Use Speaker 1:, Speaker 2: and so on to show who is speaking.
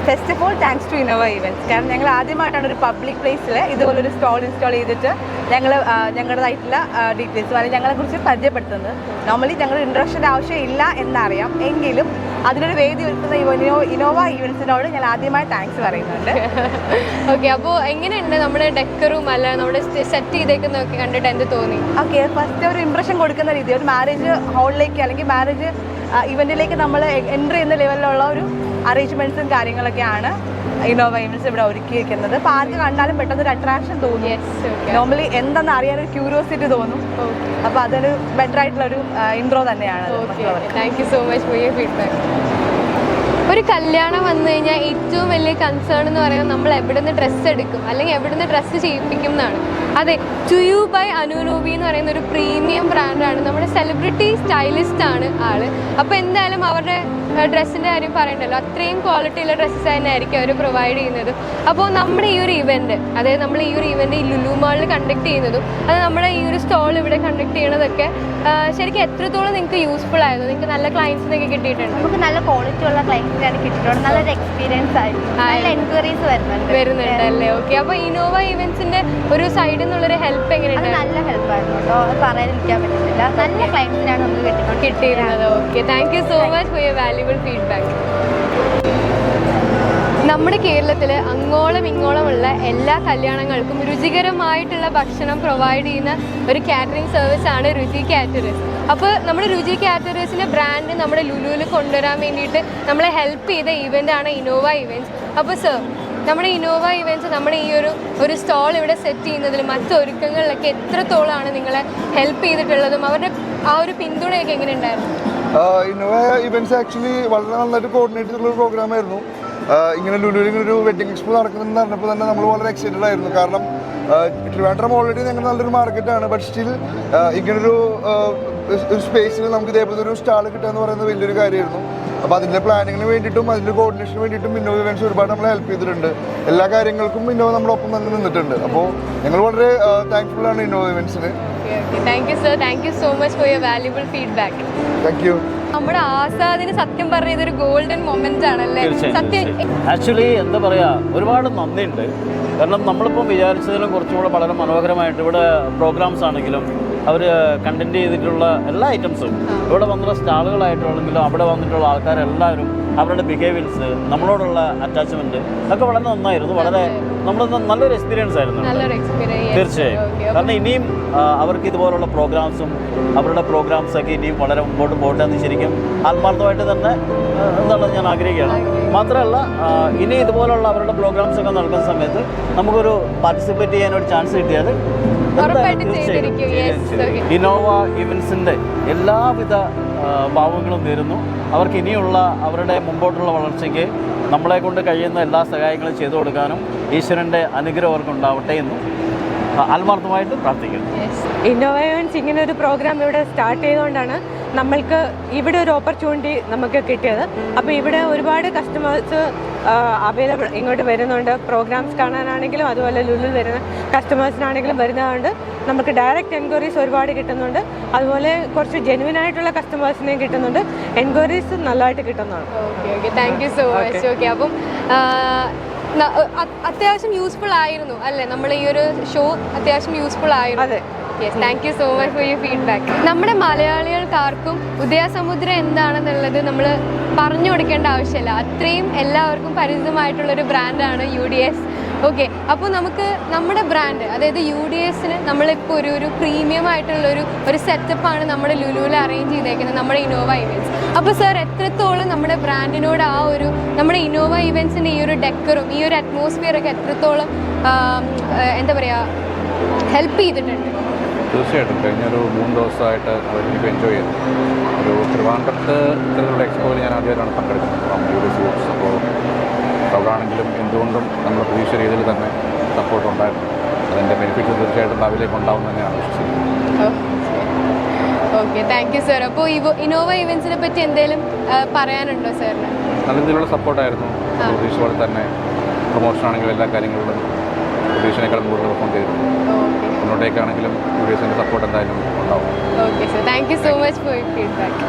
Speaker 1: First of all thanks to Innova events. കാരണം ഞങ്ങൾ ആദ്യമായിട്ടാണ് ഒരു പബ്ലിക് പ്ലേസിൽ ഇതുപോലൊരു സ്റ്റോൾ ഇൻസ്റ്റാൾ ചെയ്തിട്ട് ഞങ്ങളുടേതായിട്ടുള്ള ഡീറ്റെയിൽസ് അല്ലെങ്കിൽ ഞങ്ങളെക്കുറിച്ച് പരിചയപ്പെടുത്തുന്നത്. നോർമലി ഞങ്ങൾ ഇൻട്രൊഡക്ഷൻ്റെ ആവശ്യമില്ല എന്നറിയാം, എങ്കിലും അതിനൊരു വേദി ഒരുക്കുന്ന ഇന്നോവ ഇവൻറ്റ്സിനോട് ഞാൻ ആദ്യമായി താങ്ക്സ് പറയുന്നുണ്ട്.
Speaker 2: ഓക്കെ, അപ്പോൾ എങ്ങനെയുണ്ട് നമ്മുടെ ഡെക്കറും അല്ല നമ്മുടെ സെറ്റ് ചെയ്തേക്കുന്നതൊക്കെ കണ്ടിട്ട് എന്ത് തോന്നി?
Speaker 1: ഓക്കെ, ഫസ്റ്റ് ഒരു ഇംപ്രഷൻ കൊടുക്കുന്ന രീതി, ഒരു മാരേജ് ഹാളിലേക്ക് അല്ലെങ്കിൽ മാരേജ് ഇവൻറ്റിലേക്ക് നമ്മൾ എൻ്റർ ചെയ്യുന്ന ലെവലിലുള്ള ഒരു അറേഞ്ച്മെൻറ്റ്സും കാര്യങ്ങളൊക്കെയാണ് ഇന്നോവ ഇവൻറ്റ്സ് ഇവിടെ ഒരുക്കിയിരിക്കുന്നത്. അപ്പോൾ ആർക്ക് കണ്ടാലും പെട്ടെന്ന് ഒരു അട്രാക്ഷൻ തോന്നും. നോർമലി എന്തെന്ന് അറിയാനൊരു ക്യൂരിയോസിറ്റി തോന്നും. അപ്പോൾ അതൊരു ബെറ്റർ ആയിട്ടുള്ളൊരു ഇൻട്രോ തന്നെയാണ്.
Speaker 2: Thank you so much for your feedback. ഒരു കല്യാണം വന്നു കഴിഞ്ഞാൽ ഏറ്റവും വലിയ കൺസേൺ എന്ന് പറയുന്നത് നമ്മൾ എവിടുന്ന് ഡ്രസ്സ് എടുക്കും അല്ലെങ്കിൽ എവിടുന്ന് ഡ്രസ്സ് ചെയ്യിപ്പിക്കും എന്നാണ്. അതെ, ടു യു ബൈ അനുനോബി എന്ന് പറയുന്ന ഒരു പ്രീമിയം ബ്രാൻഡാണ്. നമ്മുടെ സെലിബ്രിറ്റി സ്റ്റൈലിസ്റ്റ് ആണ് ആള്. അപ്പോൾ എന്തായാലും അവരുടെ ഡ്രസ്സിൻ്റെ കാര്യം പറയണ്ടല്ലോ, അത്രയും ക്വാളിറ്റിയുള്ള ഡ്രസ്സസ് തന്നെ ആയിരിക്കും അവർ പ്രൊവൈഡ് ചെയ്യുന്നത്. അപ്പോൾ നമ്മുടെ ഈ ഒരു ഇവൻറ്റ്, അതായത് നമ്മൾ ഈ ഒരു ഇവൻറ്റ് ഈ ലുലു മാളിൽ കണ്ടക്ട് ചെയ്യുന്നതും അത് നമ്മുടെ ഈ ഒരു സ്റ്റോൾ ഇവിടെ കണ്ടക്ട് ചെയ്യണതൊക്കെ ശരിക്കും എത്രത്തോളം നിങ്ങൾക്ക് യൂസ്ഫുൾ ആയിരുന്നു? നിങ്ങൾക്ക് നല്ല ക്ലയൻസിനൊക്കെ കിട്ടിയിട്ടുണ്ട്?
Speaker 3: നമുക്ക് നല്ല ക്വാളിറ്റി ഉള്ള ക്ലയൻസിനാണ് കിട്ടിയിട്ടുണ്ട്. നല്ലൊരു എക്സ്പീരിയൻസ് ആയിരുന്നു. നല്ല എൻക്വയറീസ് വരുന്നുണ്ട്
Speaker 2: അല്ലേ? ഓക്കെ, അപ്പോൾ ഇന്നോവ ഇവൻറ്റ്സിൻ്റെ ഒരു സൈഡിൽ നിന്നുള്ളൊരു ഹെൽപ്പ് എങ്ങനെയാണ്?
Speaker 3: നല്ല ഹെൽപ്പ് ആയിരുന്നു കേട്ടോ, അത് പറയാതിരിക്കാൻ പറ്റുന്നില്ല. നല്ല ക്ലയൻസിനാണ് നമുക്ക്
Speaker 2: കിട്ടിയിരുന്നത്. Okay, thank you so much for your valuable feedback. നമ്മുടെ കേരളത്തിൽ അങ്ങോളം ഇങ്ങോളമുള്ള എല്ലാ കല്യാണങ്ങൾക്കും രുചികരമായിട്ടുള്ള ഭക്ഷണം പ്രൊവൈഡ് ചെയ്യുന്ന ഒരു കാറ്ററിംഗ് സർവീസാണ് രുചി കാറ്ററേഴ്സ്. അപ്പോൾ നമ്മുടെ രുചി കാറ്ററേഴ്സിൻ്റെ ബ്രാൻഡ് നമ്മുടെ ലുലുവിൽ കൊണ്ടുവരാൻ വേണ്ടിയിട്ട് നമ്മളെ ഹെൽപ്പ് ചെയ്ത ഇവൻ്റാണ് ഇന്നോവ ഇവൻറ്റ്സ്. അപ്പോൾ സർ, നമ്മുടെ ഇന്നോവ ഇവൻറ്റ്സ് നമ്മുടെ ഈ ഒരു സ്റ്റോൾ ഇവിടെ സെറ്റ് ചെയ്യുന്നതിലും മറ്റൊരുക്കങ്ങളിലൊക്കെ എത്രത്തോളമാണ് നിങ്ങളെ ഹെൽപ്പ് ചെയ്തിട്ടുള്ളതും അവരുടെ ആ ഒരു പിന്തുണയൊക്കെ എങ്ങനെ ഉണ്ടായിരുന്നു?
Speaker 4: ഇന്നോവ ഇവൻറ്റ്സ് ആക്ച്വലി വളരെ നന്നായിട്ട് കോർഡിനേറ്റ് ചെയ്തിട്ടുള്ള ഒരു പ്രോഗ്രാമായിരുന്നു. ഇങ്ങനെ ലുലുവിൽ ഇങ്ങനെ ഒരു വെഡിങ് എക്സ്പോ നടക്കുന്നതെന്ന് പറഞ്ഞപ്പോൾ തന്നെ നമ്മൾ വളരെ എക്സൈറ്റഡ് ആയിരുന്നു. കാരണം ട്രിവാൻഡ്രം ഓൾറെഡി ഞങ്ങൾ നല്ലൊരു മാർക്കറ്റാണ്, ബട്ട് സ്റ്റിൽ ഇങ്ങനൊരു സ്പേസിൽ നമുക്ക് ഇതേപോലത്തെ ഒരു സ്റ്റാൾ കിട്ടുക എന്ന് പറയുന്നത് വലിയൊരു കാര്യമായിരുന്നു. അപ്പോൾ അതിൻ്റെ പ്ലാനിങ്ങിന് വേണ്ടിയിട്ടും അതിൻ്റെ കോർഡിനേഷന് വേണ്ടിയിട്ടും ഇന്നോവ ഇവൻറ്റ്സ് ഒരുപാട് നമ്മളെ ഹെൽപ്പ് ചെയ്തിട്ടുണ്ട്. എല്ലാ കാര്യങ്ങൾക്കും ഇന്നോവ നമ്മളൊപ്പം തന്നെ നിന്നിട്ടുണ്ട്. അപ്പോൾ ഞങ്ങൾ വളരെ താങ്ക്ഫുള്ളാണ് ഇന്നോവ ഇവൻറ്റ്സിന്.
Speaker 2: Thank you sir, thank you so much for your valuable feedback.
Speaker 4: Thank you.
Speaker 2: നമ്മുടെ ആസാദിന് സത്യം പറഞ്ഞ ഇതൊരു ഗോൾഡൻ മൊമെന്റ് ആണല്ലേ? സത്യം
Speaker 5: ആക്ച്വലി എന്താ പറയാ, ഒരുപാട് നന്ദിയുണ്ട്. കാരണം നമ്മളിപ്പം വിചാരിച്ചതിലും കുറച്ചുകൂടെ വളരെ മനോഹരമായിട്ട് ഇവിടെ പ്രോഗ്രാംസ് ആണെങ്കിലും അവർ കണ്ടന്റ് ചെയ്തിട്ടുള്ള എല്ലാ ഐറ്റംസും ഇവിടെ വന്നിട്ടുള്ള സ്റ്റാളുകളായിട്ടാണെങ്കിലും അവിടെ വന്നിട്ടുള്ള ആൾക്കാരെല്ലാവരും അവരുടെ ബിഹേവിയർസ്, നമ്മളോടുള്ള അറ്റാച്ച്മെന്റ് ഒക്കെ വളരെ നന്നായിരുന്നു. വളരെ നല്ലൊരു എക്സ്പീരിയൻസ് ആയിരുന്നു. തീർച്ചയായും. കാരണം ഇനിയും അവർക്ക് ഇതുപോലുള്ള പ്രോഗ്രാംസും അവരുടെ പ്രോഗ്രാംസൊക്കെ ഇനിയും വളരെ മുമ്പോട്ട് പോട്ടെ എന്ന് ശരിക്കും ആത്മാർത്ഥമായിട്ട് തന്നെ എന്താണ് ഞാൻ ആഗ്രഹിക്കുകയാണ്. മാത്രമല്ല ഇനി ഇതുപോലുള്ള അവരുടെ പ്രോഗ്രാംസ് ഒക്കെ നടക്കുന്ന സമയത്ത് നമുക്കൊരു പാർട്ടിസിപ്പേറ്റ് ചെയ്യാൻ ഒരു ചാൻസ് കിട്ടിയാൽ ഇന്നോവ ഇവൻറ്റ്സിൻ്റെ എല്ലാവിധ ഭാവങ്ങളും നേരുന്നു. അവർക്ക് ഇനിയുള്ള അവരുടെ മുമ്പോട്ടുള്ള വളർച്ചയ്ക്ക് നമ്മളെ കൊണ്ട് കഴിയുന്ന എല്ലാ സഹായങ്ങളും ചെയ്തു കൊടുക്കാനും ഈശ്വരൻ്റെ അനുഗ്രഹം അവർക്കുണ്ടാവട്ടെ എന്നും ആത്മാർത്ഥമായിട്ട് പ്രാർത്ഥിക്കുന്നു.
Speaker 6: ഇന്നോവ ഇവൻറ്റ്സ് ഇങ്ങനെ ഒരു പ്രോഗ്രാം ഇവിടെ സ്റ്റാർട്ട് ചെയ്തുകൊണ്ടാണ് നമ്മൾക്ക് ഇവിടെ ഒരു ഓപ്പർച്യൂണിറ്റി നമുക്ക് കിട്ടിയത്. അപ്പോൾ ഇവിടെ ഒരുപാട് കസ്റ്റമേഴ്സ് അവൈലബിൾ ഇങ്ങോട്ട് വരുന്നുണ്ട്. പ്രോഗ്രാംസ് കാണാനാണെങ്കിലും അതുപോലെ ലുലുവിൽ വരുന്ന കസ്റ്റമേഴ്സിനാണെങ്കിലും വരുന്നതുകൊണ്ട് നമുക്ക് ഡയറക്റ്റ് എൻക്വയറീസ് ഒരുപാട് കിട്ടുന്നുണ്ട്. അതുപോലെ കുറച്ച് ജെന്യുവൻ ആയിട്ടുള്ള കസ്റ്റമേഴ്സിനെയും കിട്ടുന്നുണ്ട്. എൻക്വയറീസ് നല്ലതായിട്ട് കിട്ടുന്നതാണ്.
Speaker 2: Okay, thank you so much. Okay, അപ്പം അത്യാവശ്യം യൂസ്ഫുൾ ആയിരുന്നു അല്ലേ? നമ്മൾ ഈ ഒരു ഷോ അത്യാവശ്യം യൂസ്ഫുൾ ആയിരുന്നു.
Speaker 6: അതെ,
Speaker 2: yes, thank you so much for your feedback. നമ്മുടെ മലയാളികൾക്കാർക്കും ഉദയസമുദ്രം എന്താണെന്നുള്ളത് നമ്മൾ പറഞ്ഞു കൊടുക്കേണ്ട ആവശ്യമില്ല. അത്രയും എല്ലാവർക്കും പരിചിതമായിട്ടുള്ളൊരു ബ്രാൻഡാണ് UDS. ഓക്കെ, അപ്പോൾ നമുക്ക് നമ്മുടെ ബ്രാൻഡ്, അതായത് UDSന് നമ്മളിപ്പോൾ ഒരു പ്രീമിയം ആയിട്ടുള്ളൊരു സെറ്റപ്പാണ് നമ്മുടെ ലുലുവിൽ അറേഞ്ച് ചെയ്തേക്കുന്നത്, നമ്മുടെ ഇന്നോവ ഇവൻറ്റ്സ്. അപ്പോൾ സർ, എത്രത്തോളം നമ്മുടെ ബ്രാൻഡിനോട് നമ്മുടെ ഇന്നോവ ഇവൻറ്റ്സിൻ്റെ ഈ ഒരു ഡെക്കറും ഈ ഒരു അറ്റ്മോസ്ഫിയറൊക്കെ എത്രത്തോളം എന്താ പറയുക ഹെൽപ്പ് ചെയ്തിട്ടുണ്ട്?
Speaker 7: തീർച്ചയായിട്ടും കഴിഞ്ഞൊരു 3 ദിവസമായിട്ട് അതെനിക്ക് എൻജോയ് ചെയ്തു. ഒരു ട്രിവാൻഡ്രത്ത് ഇത്തരത്തിലുള്ള എക്സ്പോയിൽ ഞാൻ ആദ്യമായിട്ടാണ് പങ്കെടുക്കുന്നത്. UDS യൂട്ട്സ്. അപ്പോൾ ക്രൗഡാണെങ്കിലും എന്തുകൊണ്ടും നമ്മൾ പ്രതീക്ഷ രീതിയിൽ തന്നെ സപ്പോർട്ട് ഉണ്ടായിരുന്നു. അതിൻ്റെ ബെനിഫിറ്റ് തീർച്ചയായിട്ടും ഭാവിയിലേക്ക് ഉണ്ടാവും തന്നെയാണ് വിശ്വസിക്കുന്നത്.
Speaker 2: Okay, thank you sir. അപ്പോൾ ഇന്നോവ ഇവൻറ്റ്സിനെ പറ്റി എന്തെങ്കിലും പറയാനുണ്ടോ സാറിന്?
Speaker 7: നല്ല രീതിയിലുള്ള സപ്പോർട്ടായിരുന്നു. പ്രതീക്ഷ പോലെ തന്നെ പ്രൊമോഷൻ ആണെങ്കിലും എല്ലാ കാര്യങ്ങളിലും പ്രതീക്ഷനേക്കാളും കൂടുതൽ പെർഫോം ചെയ്തിട്ടുണ്ട്. മുന്നോട്ടേക്കാണെങ്കിലും UDSൻ്റെ സപ്പോർട്ട് എന്തായാലും ഉണ്ടാവും.
Speaker 2: Okay sir, thank you so much for your feedback.